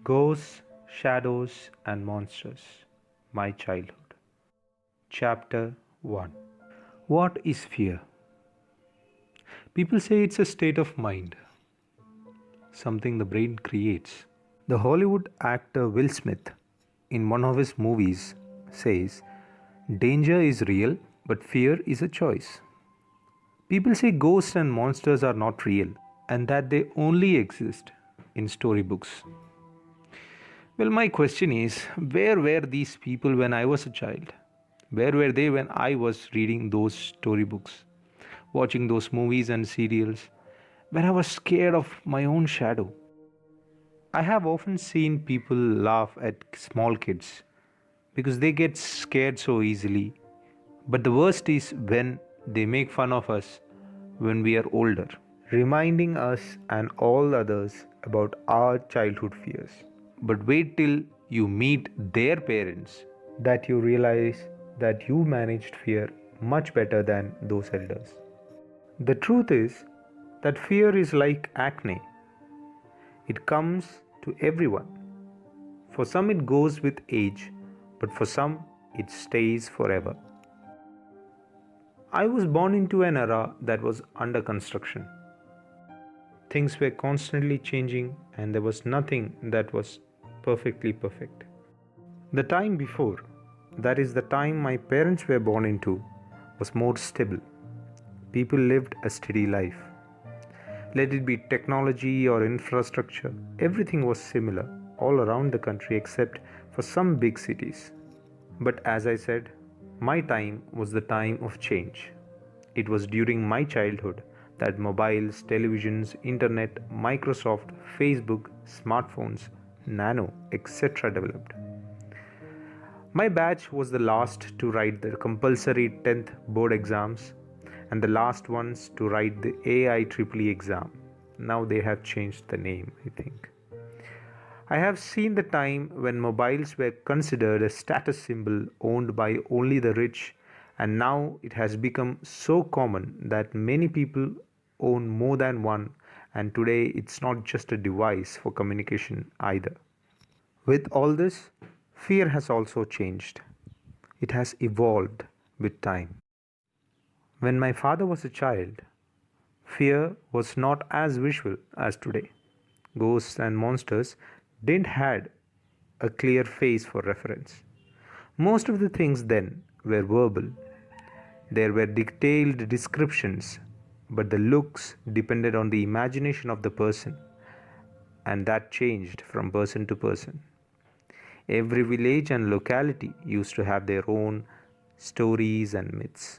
Ghosts, Shadows, and Monsters. My Childhood. Chapter 1. What is fear? People say it's a state of mind, something the brain creates. The Hollywood actor Will Smith, in one of his movies, says, danger is real, but fear is a choice. People say ghosts and monsters are not real and that they only exist in storybooks. Well, my question is, where were these people when I was a child? Where were they when I was reading those storybooks, watching those movies and serials, when I was scared of my own shadow? I have often seen people laugh at small kids because they get scared so easily. But the worst is when they make fun of us when we are older, reminding us and all others about our childhood fears. But wait till you meet their parents that you realize that you managed fear much better than those elders. The truth is that fear is like acne, it comes to everyone. For some, it goes with age, but for some, it stays forever. I was born into an era that was under construction. Things were constantly changing, and there was nothing that was perfectly perfect. The time before, that is, the time my parents were born into, was more stable. People lived a steady life. Let it be technology or infrastructure, everything was similar all around the country except for some big cities. But as I said, my time was the time of change. It was during my childhood that mobiles, televisions, internet, Microsoft, Facebook, smartphones, nano, etc. developed. My batch was the last to write the compulsory 10th board exams and the last ones to write the AIEEE exam. Now they have changed the name, I think. I have seen the time when mobiles were considered a status symbol owned by only the rich, and now it has become so common that many people own more than one, and today it's not just a device for communication either. With all this, fear has also changed. It has evolved with time. When my father was a child, fear was not as visual as today. Ghosts and monsters didn't had a clear face for reference. Most of the things then were verbal. There were detailed descriptions, but the looks depended on the imagination of the person, and that changed from person to person. Every village and locality used to have their own stories and myths.